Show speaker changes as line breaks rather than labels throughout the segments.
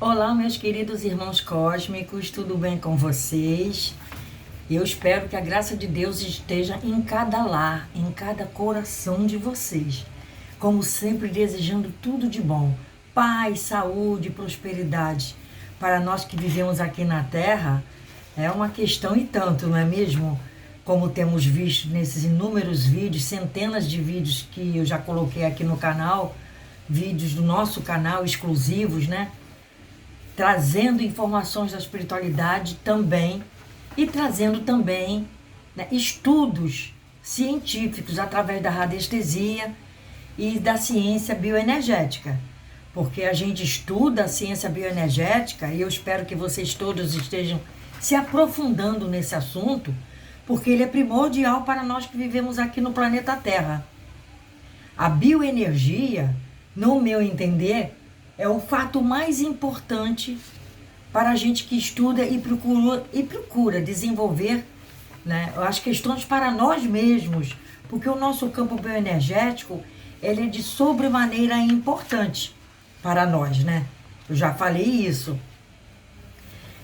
Olá, meus queridos irmãos cósmicos, tudo bem com vocês? Eu espero que a graça de Deus esteja em cada lar, em cada coração de vocês. Como sempre, desejando tudo de bom, paz, saúde, prosperidade. Para nós que vivemos aqui na Terra, é uma questão e tanto, não é mesmo? Como temos visto nesses inúmeros vídeos, centenas de vídeos que eu já coloquei aqui no canal, vídeos do nosso canal exclusivos, né? Trazendo informações da espiritualidade também e trazendo também, né, estudos científicos através da radiestesia e da ciência bioenergética. Porque a gente estuda a ciência bioenergética e eu espero que vocês todos estejam se aprofundando nesse assunto, porque ele é primordial para nós que vivemos aqui no planeta Terra. A bioenergia, no meu entender, é o fato mais importante para a gente que estuda e procura desenvolver, né, as questões para nós mesmos, porque o nosso campo bioenergético ele é de sobremaneira importante para nós, né? Eu já falei isso.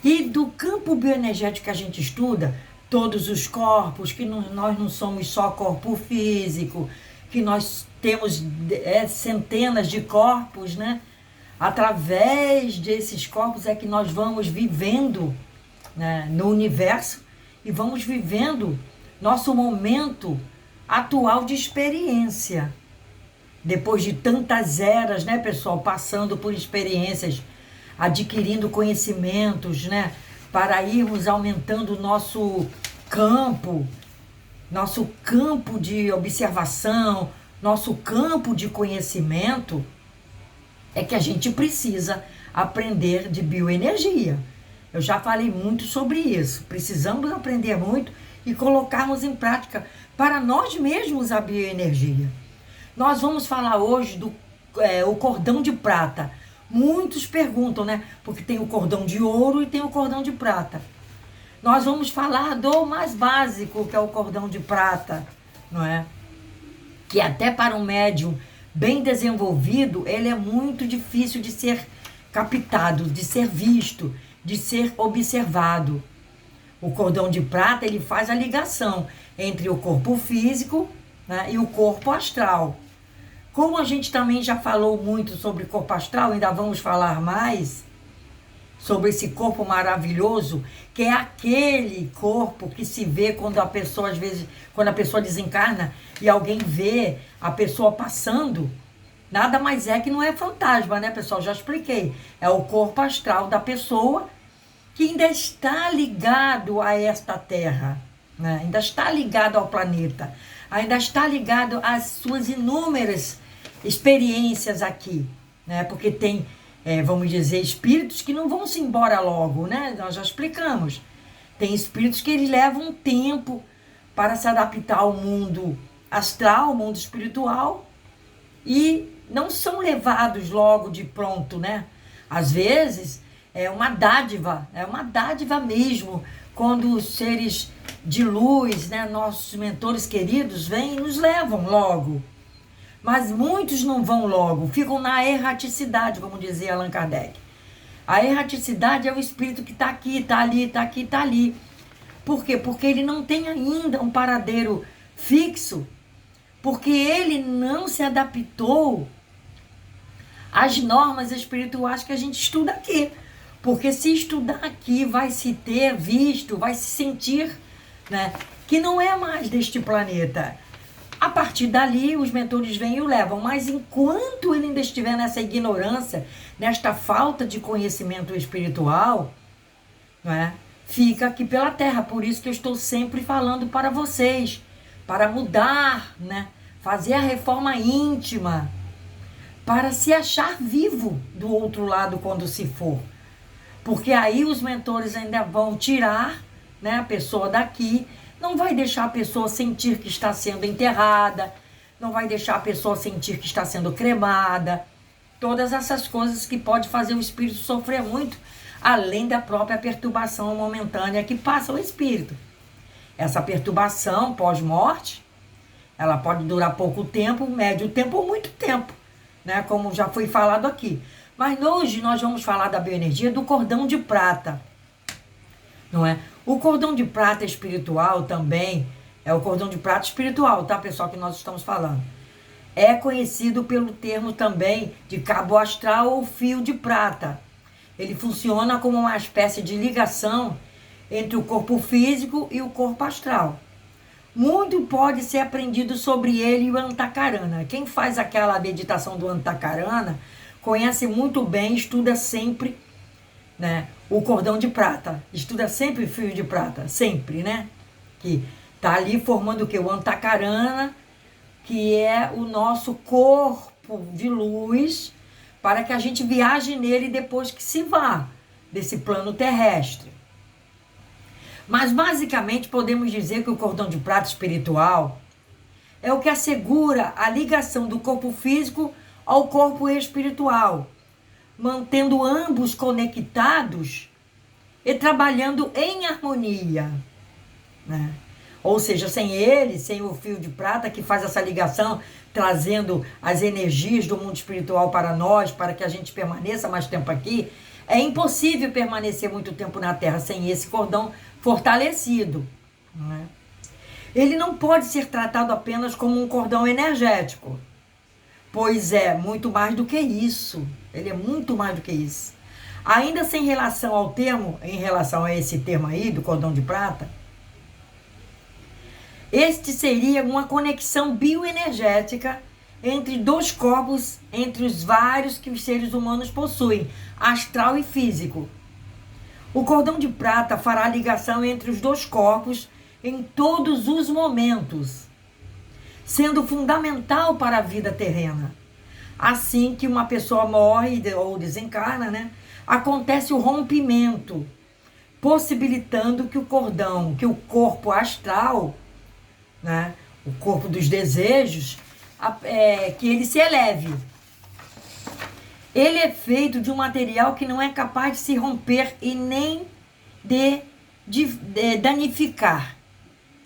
E do campo bioenergético que a gente estuda, todos os corpos, que nós não somos só corpo físico, que nós temos centenas de corpos, né? Através desses corpos é que nós vamos vivendo, né, no universo e vamos vivendo nosso momento atual de experiência. Depois de tantas eras, né, pessoal, passando por experiências, adquirindo conhecimentos, né, para irmos aumentando o nosso campo de observação, nosso campo de conhecimento, é que a gente precisa aprender de bioenergia. Eu já falei muito sobre isso. Precisamos aprender muito e colocarmos em prática para nós mesmos a bioenergia. Nós vamos falar hoje do o cordão de prata. Muitos perguntam, né? Porque tem o cordão de ouro e tem o cordão de prata. Nós vamos falar do mais básico, que é o cordão de prata, não é? Que até para um médium bem desenvolvido, ele é muito difícil de ser captado, de ser visto, de ser observado. O cordão de prata, ele faz a ligação entre o corpo físico, né, e o corpo astral. Como a gente também já falou muito sobre corpo astral, ainda vamos falar mais sobre esse corpo maravilhoso, que é aquele corpo que se vê quando a pessoa, às vezes, quando a pessoa desencarna e alguém vê a pessoa passando, nada mais é que não é fantasma, né, pessoal? Já expliquei. É o corpo astral da pessoa que ainda está ligado a esta Terra, né? Ainda está ligado ao planeta, ainda está ligado às suas inúmeras experiências aqui, né? Porque tem, vamos dizer, espíritos que não vão se embora logo, né? Nós já explicamos. Tem espíritos que eles levam um tempo para se adaptar ao mundo astral, ao mundo espiritual, e não são levados logo de pronto, né? Às vezes é uma dádiva mesmo, quando os seres de luz, né, nossos mentores queridos, vêm e nos levam logo. Mas muitos não vão logo, ficam na erraticidade, como dizia Allan Kardec. A erraticidade é o espírito que está aqui, está ali, está aqui, está ali. Por quê? Porque ele não tem ainda um paradeiro fixo, porque ele não se adaptou às normas espirituais que a gente estuda aqui. Porque se estudar aqui, vai se ter visto, vai se sentir, né, que não é mais deste planeta. A partir dali, os mentores vêm e o levam. Mas enquanto ele ainda estiver nessa ignorância, nesta falta de conhecimento espiritual, não é, fica aqui pela Terra. Por isso que eu estou sempre falando para vocês, para mudar, né, fazer a reforma íntima, para se achar vivo do outro lado quando se for. Porque aí os mentores ainda vão tirar, né, a pessoa daqui, não vai deixar a pessoa sentir que está sendo enterrada, não vai deixar a pessoa sentir que está sendo cremada. Todas essas coisas que pode fazer o espírito sofrer muito, além da própria perturbação momentânea que passa o espírito. Essa perturbação pós-morte, ela pode durar pouco tempo, médio tempo ou muito tempo, né? Como já foi falado aqui. Mas hoje nós vamos falar da bioenergia do cordão de prata, não é? O cordão de prata espiritual também é o cordão de prata espiritual, tá, pessoal, que nós estamos falando. É conhecido pelo termo também de cabo astral ou fio de prata. Ele funciona como uma espécie de ligação entre o corpo físico e o corpo astral. Muito pode ser aprendido sobre ele e o Antakarana. Quem faz aquela meditação do Antakarana conhece muito bem, estuda sempre, né, o cordão de prata. Estuda sempre o fio de prata, sempre, né? Que tá ali formando o quê? O Antakarana, que é o nosso corpo de luz, para que a gente viaje nele depois que se vá desse plano terrestre. Mas basicamente podemos dizer que o cordão de prata espiritual é o que assegura a ligação do corpo físico ao corpo espiritual, mantendo ambos conectados e trabalhando em harmonia, né? Ou seja, sem ele, sem o fio de prata que faz essa ligação, trazendo as energias do mundo espiritual para nós, para que a gente permaneça mais tempo aqui, é impossível permanecer muito tempo na Terra sem esse cordão fortalecido, né? Ele não pode ser tratado apenas como um cordão energético, pois é muito mais do que isso. Ele é muito mais do que isso. Ainda sem relação ao termo, em relação a esse termo aí, do cordão de prata, este seria uma conexão bioenergética entre dois corpos, entre os vários que os seres humanos possuem, astral e físico. O cordão de prata fará ligação entre os dois corpos em todos os momentos, sendo fundamental para a vida terrena. Assim que uma pessoa morre ou desencarna, né, acontece o rompimento, possibilitando que o cordão, que o corpo astral, né, o corpo dos desejos, que ele se eleve. Ele é feito de um material que não é capaz de se romper e nem de danificar,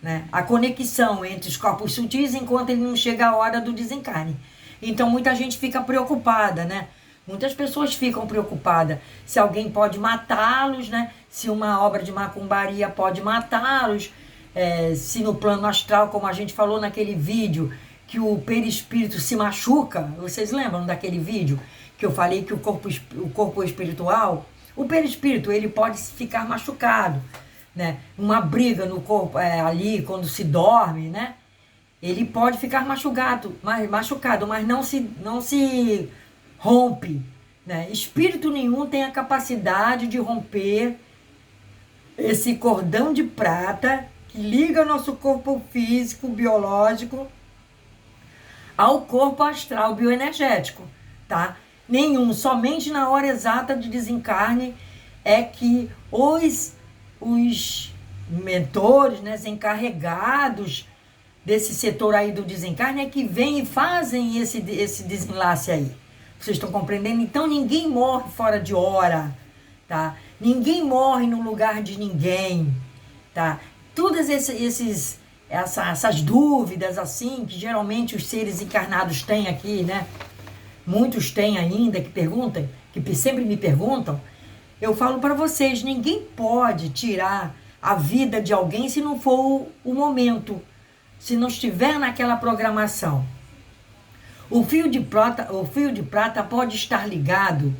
né, a conexão entre os corpos sutis enquanto ele não chega a hora do desencarne. Então muita gente fica preocupada, né? Muitas pessoas ficam preocupadas se alguém pode matá-los, né? Se uma obra de macumbaria pode matá-los, se no plano astral, como a gente falou naquele vídeo, que o perispírito se machuca. Vocês lembram daquele vídeo que eu falei que o corpo espiritual, o perispírito, ele pode ficar machucado, né? Uma briga no corpo ali quando se dorme, né? Ele pode ficar machucado, mas não se rompe, né? Espírito nenhum tem a capacidade de romper esse cordão de prata que liga o nosso corpo físico, biológico, ao corpo astral bioenergético, tá? Nenhum, somente na hora exata de desencarne é que os mentores, né, os encarregados desse setor aí do desencarne é que vêm e fazem esse desenlace aí. Vocês estão compreendendo? Então ninguém morre fora de hora, tá? Ninguém morre no lugar de ninguém, tá? Todas essas dúvidas assim que geralmente os seres encarnados têm aqui, né? Muitos têm ainda que perguntam, que sempre me perguntam. Eu falo para vocês, ninguém pode tirar a vida de alguém se não for o momento, se não estiver naquela programação. O fio de prata pode estar ligado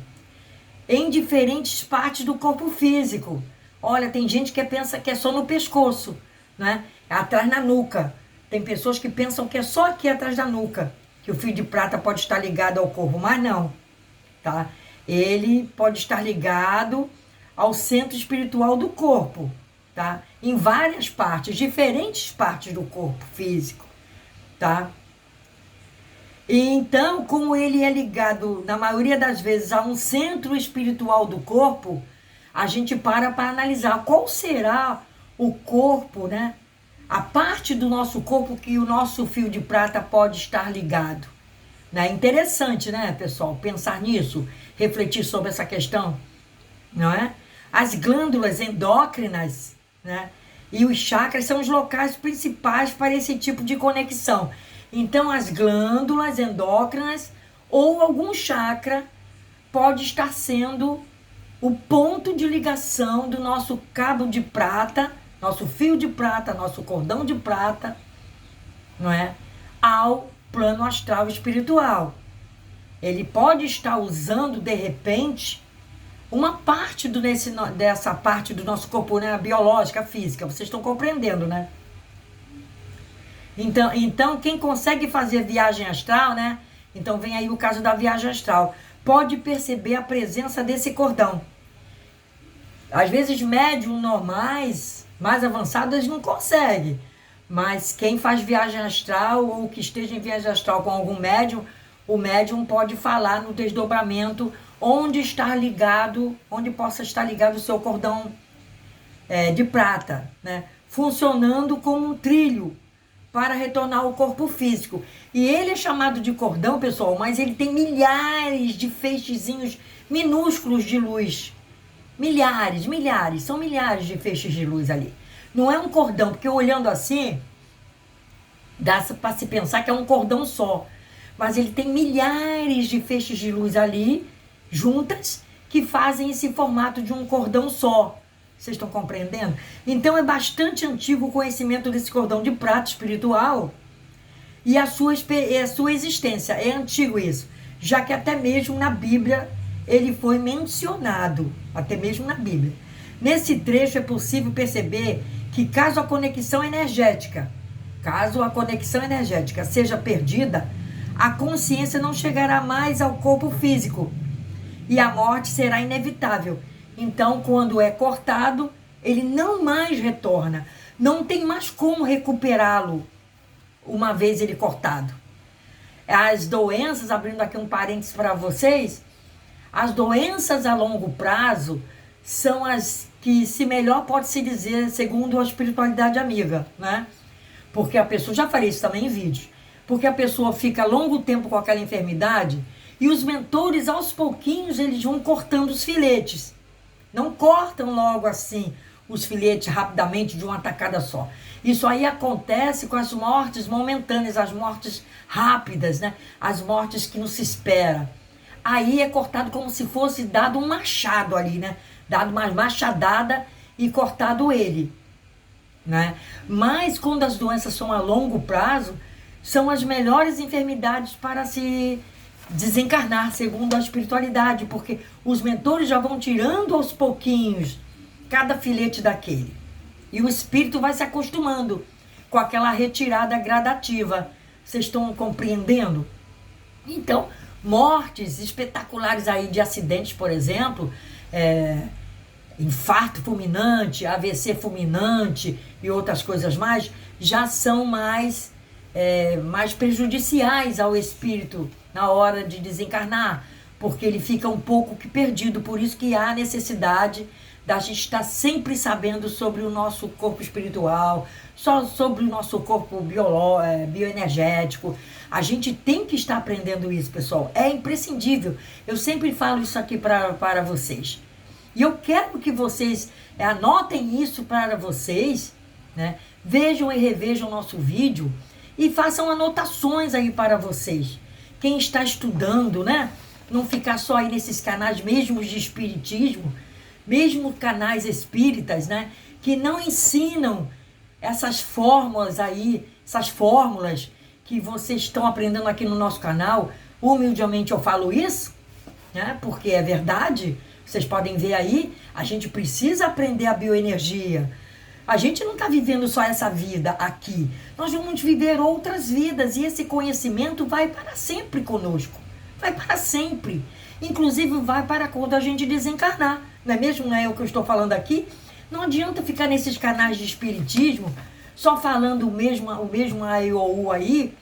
em diferentes partes do corpo físico. Olha, tem gente que pensa que é só no pescoço, né? Atrás na nuca. Tem pessoas que pensam que é só aqui atrás da nuca que o fio de prata pode estar ligado ao corpo, mas não, tá? Ele pode estar ligado ao centro espiritual do corpo, tá? Em várias partes, diferentes partes do corpo físico, tá? E então, como ele é ligado, na maioria das vezes, a um centro espiritual do corpo, a gente para analisar qual será o corpo, né? A parte do nosso corpo que o nosso fio de prata pode estar ligado. É interessante, né, pessoal, pensar nisso, refletir sobre essa questão, não é? As glândulas endócrinas, né, e os chakras são os locais principais para esse tipo de conexão. Então, as glândulas endócrinas ou algum chakra pode estar sendo o ponto de ligação do nosso cabo de prata, nosso fio de prata, nosso cordão de prata, não é? Ao plano astral espiritual. Ele pode estar usando, de repente, uma parte dessa parte do nosso corpo, né, biológica, física. Vocês estão compreendendo, né? Então, quem consegue fazer viagem astral, né? Então, vem aí o caso da viagem astral. Pode perceber a presença desse cordão. Às vezes, médiums normais, mais avançados, não conseguem. Mas quem faz viagem astral ou que esteja em viagem astral com algum médium, o médium pode falar no desdobramento onde está ligado, onde possa estar ligado o seu cordão de prata, né? Funcionando como um trilho para retornar ao corpo físico. E ele é chamado de cordão, pessoal, mas ele tem milhares de feixezinhos minúsculos de luz. Milhares, são milhares de feixes de luz ali. Não é um cordão, porque olhando assim, dá para se pensar que é um cordão só. Mas ele tem milhares de feixes de luz ali, juntas, que fazem esse formato de um cordão só. Vocês estão compreendendo? Então é bastante antigo o conhecimento desse cordão de prata espiritual e a sua existência. É antigo isso, já que até mesmo na Bíblia ele foi mencionado, até mesmo na Bíblia. Nesse trecho é possível perceber que caso a conexão energética seja perdida, a consciência não chegará mais ao corpo físico e a morte será inevitável. Então, quando é cortado, ele não mais retorna. Não tem mais como recuperá-lo uma vez ele cortado. As doenças, abrindo aqui um parênteses para vocês, as doenças a longo prazo são as que se melhor pode se dizer segundo a espiritualidade amiga, né? Porque a pessoa, já falei isso também em vídeo, porque a pessoa fica longo tempo com aquela enfermidade e os mentores, aos pouquinhos, eles vão cortando os filetes. Não cortam logo assim os filetes rapidamente de uma tacada só. Isso aí acontece com as mortes momentâneas, as mortes rápidas, né? As mortes que não se espera. Aí é cortado como se fosse dado um machado ali, né? Dado uma machadada e cortado ele, né? Mas quando as doenças são a longo prazo, são as melhores enfermidades para se desencarnar, segundo a espiritualidade, porque os mentores já vão tirando aos pouquinhos cada filete daquele. E o espírito vai se acostumando com aquela retirada gradativa. Vocês estão compreendendo? Então, mortes espetaculares aí de acidentes, por exemplo, infarto fulminante, AVC fulminante e outras coisas mais, já são mais prejudiciais ao espírito na hora de desencarnar, porque ele fica um pouco que perdido. Por isso que há necessidade da gente estar sempre sabendo sobre o nosso corpo espiritual, só sobre o nosso corpo bioenergético. A gente tem que estar aprendendo isso, pessoal. É imprescindível. Eu sempre falo isso aqui para vocês. E eu quero que vocês anotem isso para vocês, né? Vejam e revejam o nosso vídeo e façam anotações aí para vocês. Quem está estudando, né? Não ficar só aí nesses canais mesmo de espiritismo, mesmo canais espíritas, né? Que não ensinam essas fórmulas aí, essas fórmulas que vocês estão aprendendo aqui no nosso canal. Humildemente eu falo isso, né? Porque é verdade. Vocês podem ver aí, a gente precisa aprender a bioenergia. A gente não está vivendo só essa vida aqui. Nós vamos viver outras vidas e esse conhecimento vai para sempre conosco. Vai para sempre. Inclusive vai para quando a gente desencarnar. Não é mesmo? Não é o que eu estou falando aqui? Não adianta ficar nesses canais de espiritismo só falando o mesmo aiou aí,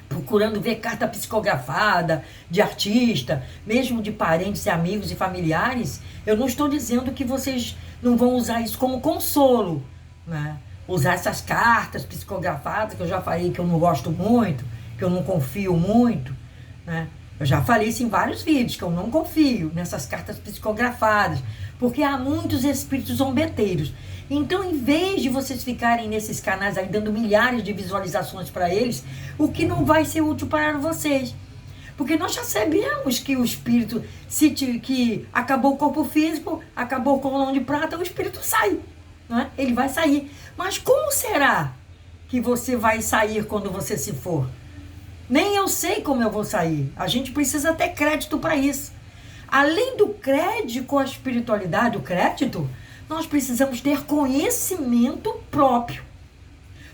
procurando ver carta psicografada de artista, mesmo de parentes e amigos e familiares. Eu não estou dizendo que vocês não vão usar isso como consolo, né? Usar essas cartas psicografadas, que eu já falei que eu não gosto muito, que eu não confio muito, né? Eu já falei isso em vários vídeos, que eu não confio nessas cartas psicografadas, porque há muitos espíritos zombeteiros. Então, em vez de vocês ficarem nesses canais aí dando milhares de visualizações para eles, o que não vai ser útil para vocês? Porque nós já sabemos que o espírito, que acabou o corpo físico, acabou o cordão de prata, o espírito sai. Não é? Ele vai sair. Mas como será que você vai sair quando você se for? Nem eu sei como eu vou sair. A gente precisa ter crédito para isso. Além do crédito com a espiritualidade, o crédito, nós precisamos ter conhecimento próprio.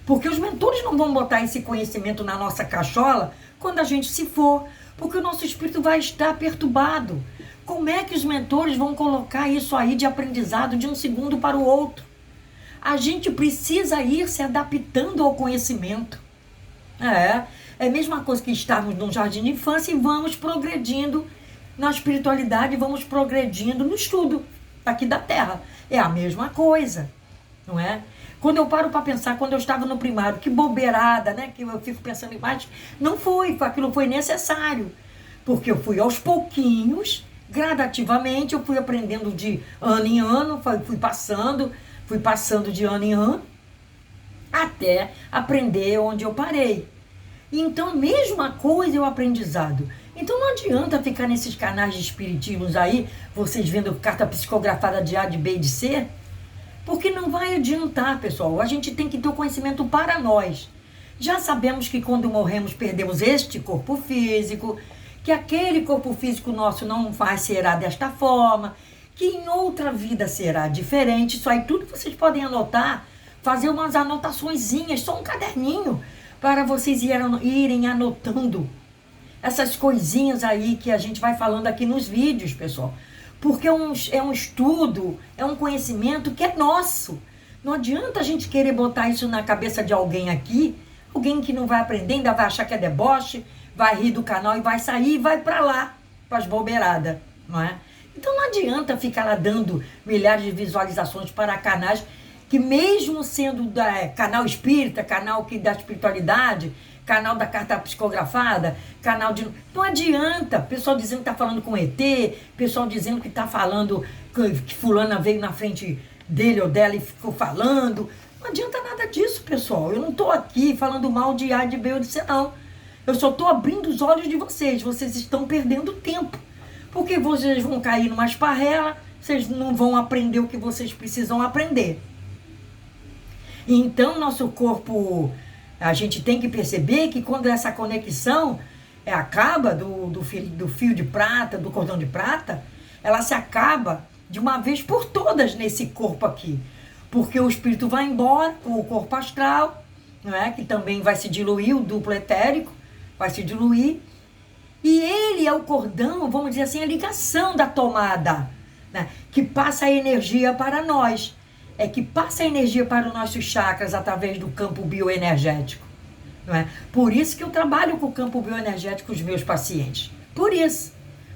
Porque os mentores não vão botar esse conhecimento na nossa cachola quando a gente se for. Porque o nosso espírito vai estar perturbado. Como é que os mentores vão colocar isso aí de aprendizado de um segundo para o outro? A gente precisa ir se adaptando ao conhecimento. É a mesma coisa que estarmos num jardim de infância e vamos progredindo na espiritualidade, vamos progredindo no estudo aqui da Terra. É a mesma coisa, não é? Quando eu paro para pensar, quando eu estava no primário, que bobeirada, né? Que eu fico pensando em mais, não foi, aquilo foi necessário. Porque eu fui aos pouquinhos, gradativamente, eu fui aprendendo de ano em ano, fui passando de ano em ano, até aprender onde eu parei. Então, mesma coisa é o aprendizado. Então, não adianta ficar nesses canais de espiritismos aí, vocês vendo carta psicografada de A, de B e de C, porque não vai adiantar, pessoal. A gente tem que ter o conhecimento para nós. Já sabemos que quando morremos, perdemos este corpo físico, que aquele corpo físico nosso não será desta forma, que em outra vida será diferente. Isso aí tudo vocês podem anotar, fazer umas anotaçõezinhas, só um caderninho, para vocês irem anotando essas coisinhas aí que a gente vai falando aqui nos vídeos, pessoal. Porque é um estudo, é um conhecimento que é nosso. Não adianta a gente querer botar isso na cabeça de alguém aqui, alguém que não vai aprender, ainda vai achar que é deboche, vai rir do canal e vai sair e vai para lá, para as bobeiradas, não é? Então não adianta ficar lá dando milhares de visualizações para canais que mesmo sendo canal espírita, canal da espiritualidade, canal da carta psicografada, canal de... Não adianta, pessoal dizendo que está falando com ET, pessoal dizendo que está falando que fulana veio na frente dele ou dela e ficou falando. Não adianta nada disso, pessoal. Eu não estou aqui falando mal de A, de B ou de C, não. Eu só estou abrindo os olhos de vocês. Vocês estão perdendo tempo. Porque vocês vão cair numa esparrela, vocês não vão aprender o que vocês precisam aprender. Então, nosso corpo... A gente tem que perceber que quando essa conexão acaba do fio de prata, do cordão de prata, ela se acaba de uma vez por todas nesse corpo aqui. Porque o espírito vai embora com o corpo astral, não é? Que também vai se diluir, o duplo etérico vai se diluir. E ele é o cordão, vamos dizer assim, a ligação da tomada, né? Que passa a energia para nós. Que passa a energia para os nossos chakras através do campo bioenergético. Não é? Por isso que eu trabalho com o campo bioenergético com os meus pacientes. Por isso.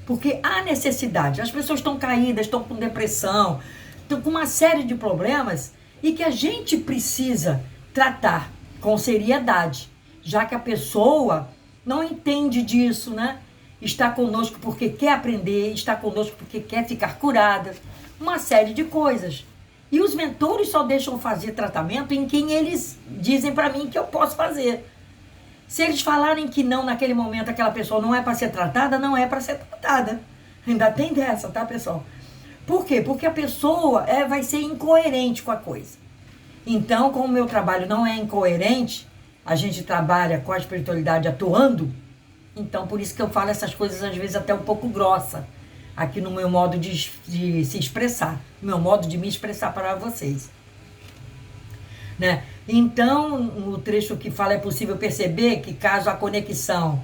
Porque há necessidade. As pessoas estão caídas, estão com depressão, estão com uma série de problemas e que a gente precisa tratar com seriedade, já que a pessoa não entende disso, né? Está conosco porque quer aprender, está conosco porque quer ficar curada. Uma série de coisas. E os mentores só deixam fazer tratamento em quem eles dizem para mim que eu posso fazer. Se eles falarem que não, naquele momento, aquela pessoa não é para ser tratada, não é para ser tratada. Ainda tem dessa, tá, pessoal? Por quê? Porque a pessoa vai ser incoerente com a coisa. Então, como o meu trabalho não é incoerente, a gente trabalha com a espiritualidade atuando, então por isso que eu falo essas coisas às vezes até um pouco grossa, aqui no meu modo de se expressar, no meu modo de me expressar para vocês. Né? Então, no trecho que fala, é possível perceber que caso a conexão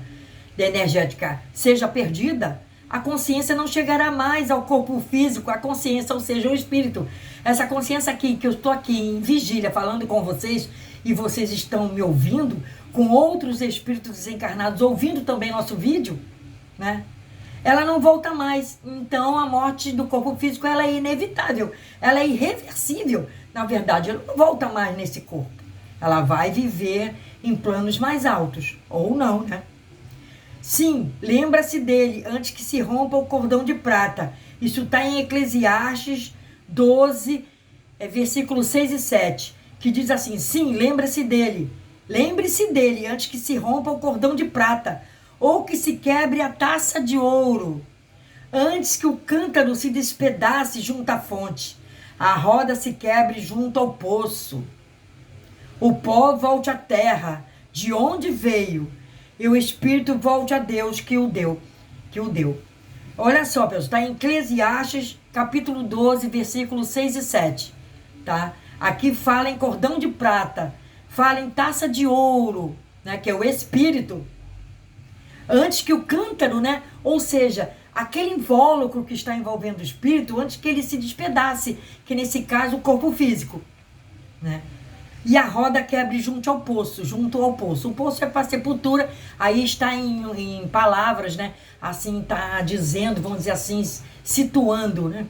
energética seja perdida, a consciência não chegará mais ao corpo físico, a consciência, ou seja, o espírito. Essa consciência aqui, que eu estou aqui em vigília falando com vocês, e vocês estão me ouvindo, com outros espíritos desencarnados ouvindo também nosso vídeo, né? Ela não volta mais. Então, a morte do corpo físico, ela é inevitável, ela é irreversível. Na verdade, ela não volta mais nesse corpo. Ela vai viver em planos mais altos, ou não, né? Sim, lembra-se dele antes que se rompa o cordão de prata. Isso está em Eclesiastes 12, versículos 6 e 7, que diz assim: sim, lembre-se dele antes que se rompa o cordão de prata. ou que se quebre a taça de ouro, antes que o cântaro se despedace junto à fonte, a roda se quebre junto ao poço. O pó volte à terra, de onde veio, e o espírito volte a Deus que o deu. Olha só, pessoal, está em Eclesiastes, capítulo 12, versículos 6 e 7, tá? Aqui fala em cordão de prata, fala em taça de ouro, né, que é o espírito, antes que o cântaro, né, ou seja, aquele invólucro que está envolvendo o espírito, antes que ele se despedace, que nesse caso o corpo físico, né? E a roda quebre junto ao poço. O poço é para sepultura, aí está em palavras, né? Assim, está dizendo, vamos dizer assim, situando, né?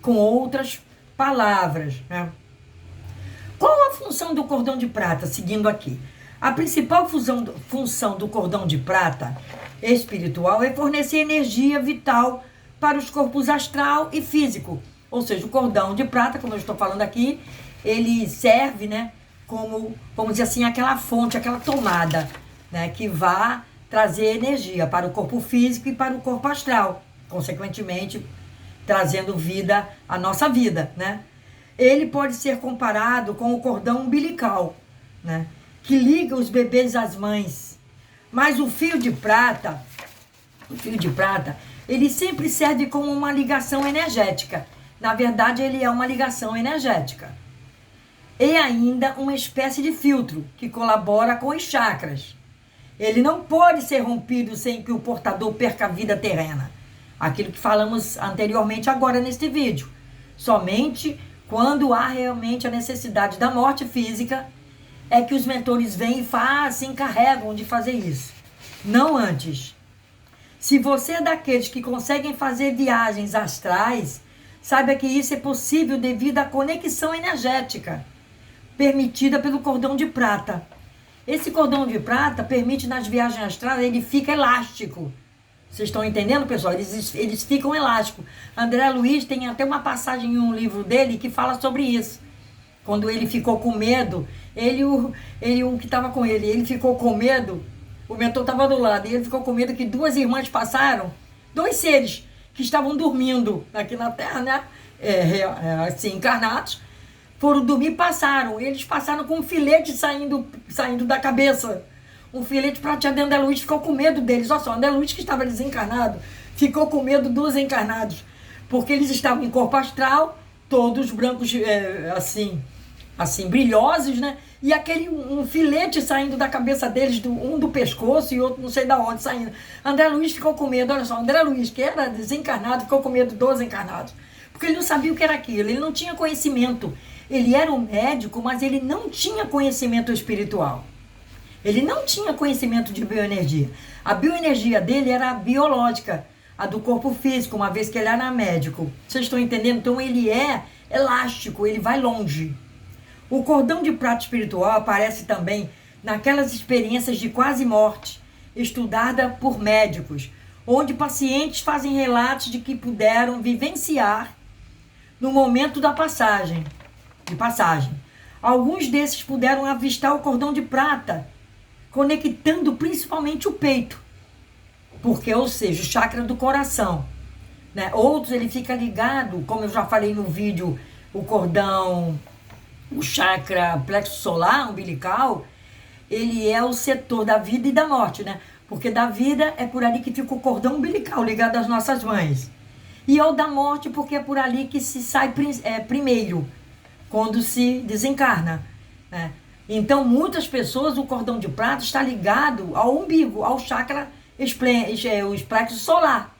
Com outras palavras, né? Qual a função do cordão de prata, seguindo aqui? A principal função do cordão de prata espiritual é fornecer energia vital para os corpos astral e físico. Ou seja, o cordão de prata, como eu estou falando aqui, ele serve, né, como, vamos dizer assim, aquela fonte, aquela tomada, né, que vai trazer energia para o corpo físico e para o corpo astral, consequentemente, trazendo vida à nossa vida, né? Ele pode ser comparado com o cordão umbilical, né, que liga os bebês às mães. Mas o fio de prata, ele sempre serve como uma ligação energética. Na verdade, ele é uma ligação energética. E ainda uma espécie de filtro que colabora com os chakras. Ele não pode ser rompido sem que o portador perca a vida terrena. Aquilo que falamos anteriormente agora neste vídeo. Somente quando há realmente a necessidade da morte física é que os mentores vêm e se encarregam de fazer isso. Não antes. Se você é daqueles que conseguem fazer viagens astrais, saiba que isso é possível devido à conexão energética permitida pelo cordão de prata. Esse cordão de prata permite nas viagens astrais, ele fica elástico. Vocês estão entendendo, pessoal? Eles ficam elásticos. André Luiz tem até uma passagem em um livro dele que fala sobre isso. Quando ele ficou com medo, o que estava com ele ficou com medo, o mentor estava do lado, e ele ficou com medo que duas irmãs passaram, dois seres que estavam dormindo aqui na Terra, né? Assim, encarnados, foram dormir e passaram. Eles passaram com um filete saindo da cabeça. Um filete prateado. André Luiz ficou com medo deles. Olha só, André Luiz, que estava desencarnado, ficou com medo dos encarnados. Porque eles estavam em corpo astral, todos brancos, assim, brilhosos, né? E um filete saindo da cabeça deles, um do pescoço e outro não sei da onde saindo. André Luiz ficou com medo. Olha só, André Luiz, que era desencarnado, ficou com medo dos encarnados. Porque ele não sabia o que era aquilo, ele não tinha conhecimento. Ele era um médico, mas ele não tinha conhecimento espiritual. Ele não tinha conhecimento de bioenergia. A bioenergia dele era a biológica, a do corpo físico, uma vez que ele era médico. Vocês estão entendendo? Então ele é elástico, ele vai longe. O cordão de prata espiritual aparece também naquelas experiências de quase morte, estudada por médicos, onde pacientes fazem relatos de que puderam vivenciar no momento de passagem. Alguns desses puderam avistar o cordão de prata, conectando principalmente o peito, porque, ou seja, o chakra do coração, né? Outros ele fica ligado, como eu já falei no vídeo, o chakra plexo solar, umbilical, ele é o setor da vida e da morte, né? Porque da vida é por ali que fica o cordão umbilical ligado às nossas mães. E é o da morte porque é por ali que se sai primeiro, quando se desencarna, né? Então, muitas pessoas, o cordão de prata está ligado ao umbigo, ao chakra o plexo solar.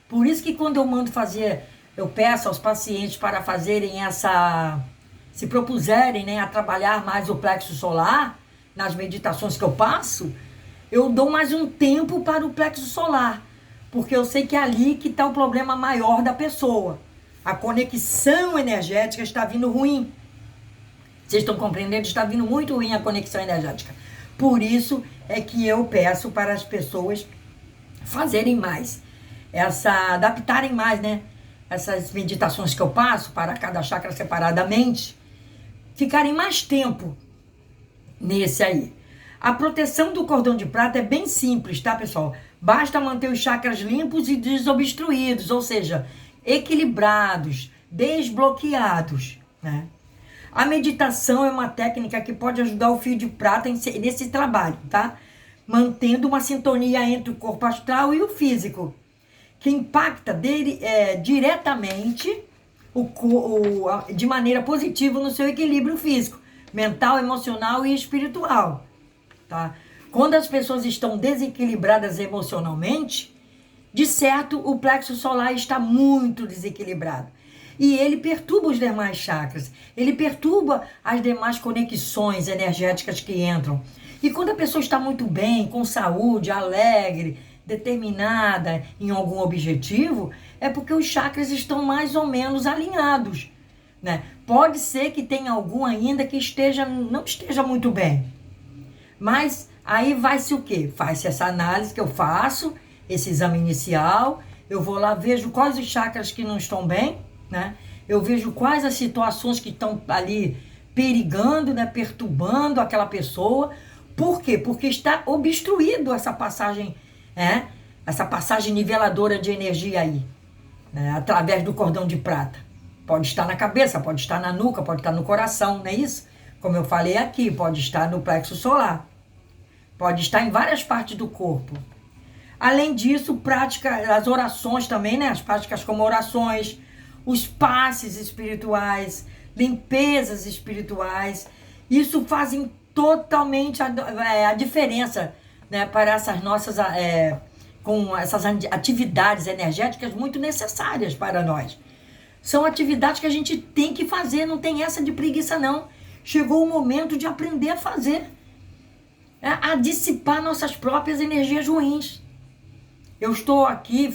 Por isso que quando eu mando fazer, eu peço aos pacientes para fazerem se propuserem, né, a trabalhar mais o plexo solar, nas meditações que eu passo, eu dou mais um tempo para o plexo solar, porque eu sei que é ali que está o problema maior da pessoa. A conexão energética está vindo ruim. Vocês estão compreendendo? Está vindo muito ruim a conexão energética. Por isso é que eu peço para as pessoas fazerem mais, adaptarem mais, né? Essas meditações que eu passo para cada chakra separadamente, ficarem mais tempo nesse aí. A proteção do cordão de prata é bem simples, tá, pessoal? Basta manter os chakras limpos e desobstruídos, ou seja, equilibrados, desbloqueados, né? A meditação é uma técnica que pode ajudar o fio de prata nesse trabalho, tá? Mantendo uma sintonia entre o corpo astral e o físico, que impacta diretamente de maneira positiva no seu equilíbrio físico, mental, emocional e espiritual, tá? Quando as pessoas estão desequilibradas emocionalmente, de certo, o plexo solar está muito desequilibrado. E ele perturba os demais chakras. Ele perturba as demais conexões energéticas que entram. E quando a pessoa está muito bem, com saúde, alegre, determinada em algum objetivo, é porque os chakras estão mais ou menos alinhados, né? Pode ser que tenha algum ainda que não esteja muito bem. Mas aí vai-se o quê? Faz-se essa análise que eu faço, esse exame inicial, eu vou lá, vejo quais os chakras que não estão bem, né? Eu vejo quais as situações que estão ali perigando, né? Perturbando aquela pessoa. Por quê? Porque está obstruído essa passagem, essa passagem niveladora de energia aí, né? Através do cordão de prata. Pode estar na cabeça, pode estar na nuca, pode estar no coração, não é isso? Como eu falei aqui, pode estar no plexo solar. Pode estar em várias partes do corpo. Além disso, as orações também, né? As práticas como orações, os passes espirituais, limpezas espirituais, isso fazem totalmente a diferença, né? Para essas nossas, com essas atividades energéticas muito necessárias para nós. São atividades que a gente tem que fazer, não tem essa de preguiça não. Chegou o momento de aprender a fazer, a dissipar nossas próprias energias ruins. Eu estou aqui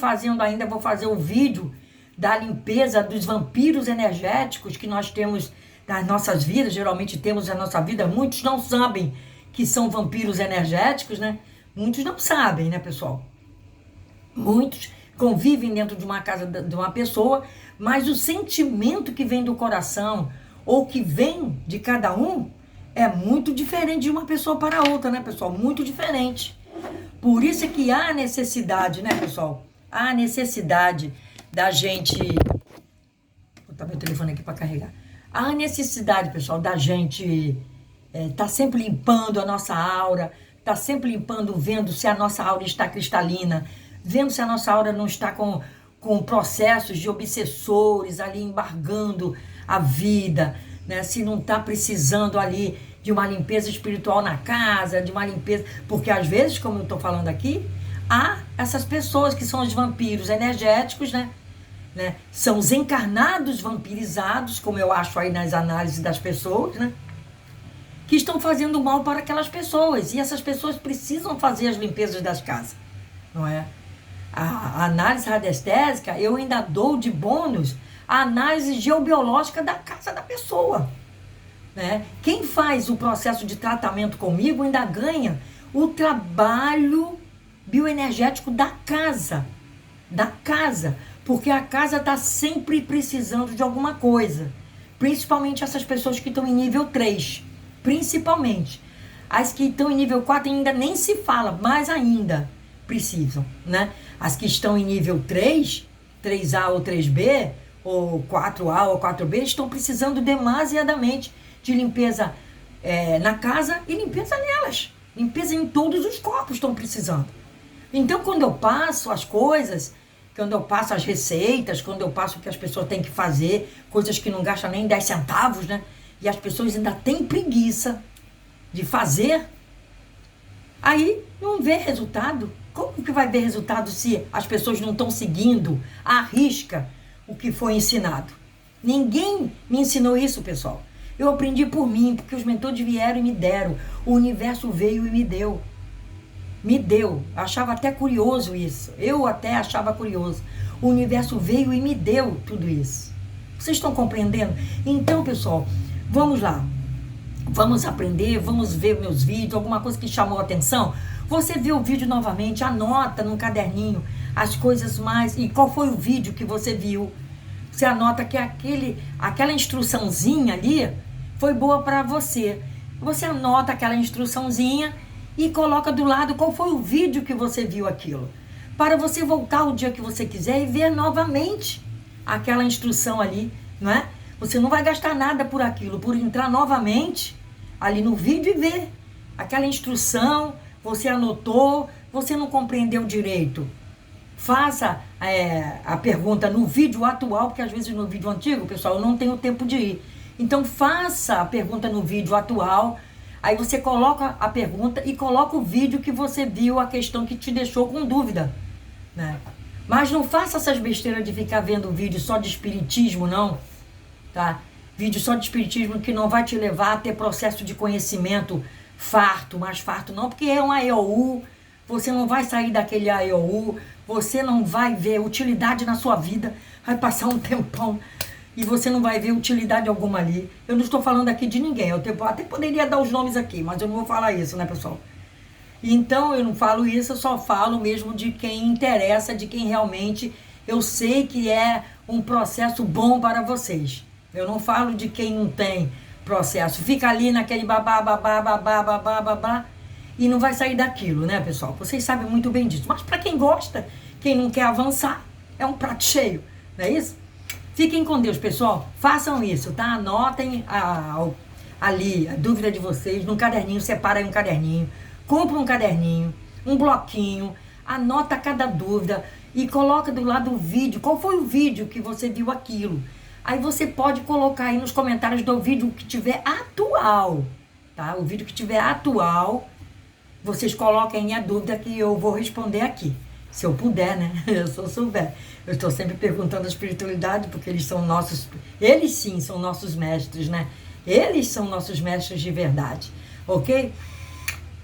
vou fazer o vídeo da limpeza dos vampiros energéticos que nós temos nas nossas vidas, geralmente temos na nossa vida. Muitos não sabem que são vampiros energéticos, né? Muitos não sabem, né, pessoal? Muitos convivem dentro de uma casa de uma pessoa, mas o sentimento que vem do coração ou que vem de cada um é muito diferente de uma pessoa para outra, né, pessoal? Muito diferente. Por isso é que há necessidade, né, pessoal? Há necessidade da gente... Vou botar meu telefone aqui para carregar. Há necessidade, pessoal, da gente tá sempre limpando a nossa aura, tá sempre limpando, vendo se a nossa aura está cristalina, vendo se a nossa aura não está com processos de obsessores ali embargando a vida, né? Se não está precisando ali de uma limpeza espiritual na casa, de uma limpeza... Porque às vezes, como eu estou falando aqui, há essas pessoas que são os vampiros energéticos, né? São os encarnados vampirizados, como eu acho aí nas análises das pessoas, né? Que estão fazendo mal para aquelas pessoas. E essas pessoas precisam fazer as limpezas das casas, não é? A análise radiestésica, eu ainda dou de bônus a análise geobiológica da casa da pessoa, né? Quem faz o processo de tratamento comigo ainda ganha o trabalho bioenergético da casa, porque a casa está sempre precisando de alguma coisa, principalmente essas pessoas que estão em nível 3, principalmente. As que estão em nível 4 ainda nem se fala, mas ainda precisam, né? As que estão em nível 3, 3A ou 3B, ou 4A ou 4B, estão precisando demasiadamente de limpeza na casa e limpeza nelas. Limpeza em todos os corpos estão precisando. Então, quando eu passo as coisas, quando eu passo as receitas, quando eu passo o que as pessoas têm que fazer, coisas que não gastam nem 10 centavos, né? E as pessoas ainda têm preguiça de fazer, aí não vê resultado. Como que vai ver resultado se as pessoas não estão seguindo à risca o que foi ensinado? Ninguém me ensinou isso, pessoal. Eu aprendi por mim, porque os mentores vieram e me deram. O universo veio e me deu. Me deu. Achava até curioso isso. Eu até achava curioso. O universo veio e me deu tudo isso. Vocês estão compreendendo? Então, pessoal, vamos lá. Vamos aprender, vamos ver meus vídeos, alguma coisa que chamou a atenção. Você vê o vídeo novamente, anota num caderninho as coisas mais... E qual foi o vídeo que você viu? Você anota que aquela instruçãozinha ali foi boa para você. Você anota aquela instruçãozinha e coloca do lado qual foi o vídeo que você viu aquilo. Para você voltar o dia que você quiser e ver novamente aquela instrução ali, não é? Você não vai gastar nada por aquilo, por entrar novamente ali no vídeo e ver aquela instrução, você anotou, você não compreendeu direito. Faça a pergunta no vídeo atual, porque às vezes no vídeo antigo, pessoal, eu não tenho tempo de ir. Então faça a pergunta no vídeo atual, aí você coloca a pergunta e coloca o vídeo que você viu, a questão que te deixou com dúvida, né? Mas não faça essas besteiras de ficar vendo vídeo só de espiritismo, não, tá? Vídeo só de espiritismo que não vai te levar a ter processo de conhecimento farto, mais farto não, porque é um AEOU, você não vai sair daquele AEOU, você não vai ver utilidade na sua vida, vai passar um tempão e você não vai ver utilidade alguma ali. Eu não estou falando aqui de ninguém, eu até poderia dar os nomes aqui, mas eu não vou falar isso, né, pessoal? Então eu não falo isso, eu só falo mesmo de quem interessa, de quem realmente eu sei que é um processo bom para vocês. Eu não falo de quem não tem processo, fica ali naquele babá, babá, babá, babá, babá, e não vai sair daquilo, né, pessoal? Vocês sabem muito bem disso. Mas para quem gosta, quem não quer avançar, é um prato cheio, não é isso? Fiquem com Deus, pessoal. Façam isso, tá? Anotem ali a dúvida de vocês num caderninho, separa aí um caderninho, compra um caderninho, um bloquinho, anota cada dúvida e coloca do lado o vídeo. Qual foi o vídeo que você viu aquilo? Aí você pode colocar aí nos comentários do vídeo que tiver atual, tá? O vídeo que tiver atual, vocês coloquem a dúvida que eu vou responder aqui. Se eu puder, né? Se eu souber. Eu estou sempre perguntando a espiritualidade, porque eles são nossos... Eles sim são nossos mestres, né? Eles são nossos mestres de verdade, ok?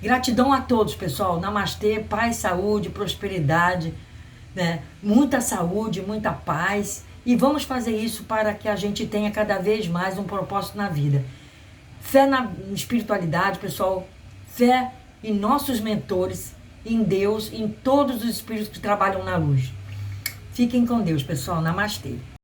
Gratidão a todos, pessoal. Namastê, paz, saúde, prosperidade, né? Muita saúde, muita paz. E vamos fazer isso para que a gente tenha cada vez mais um propósito na vida. Fé na espiritualidade, pessoal. Fé em nossos mentores, em Deus, em todos os espíritos que trabalham na luz. Fiquem com Deus, pessoal. Namastê.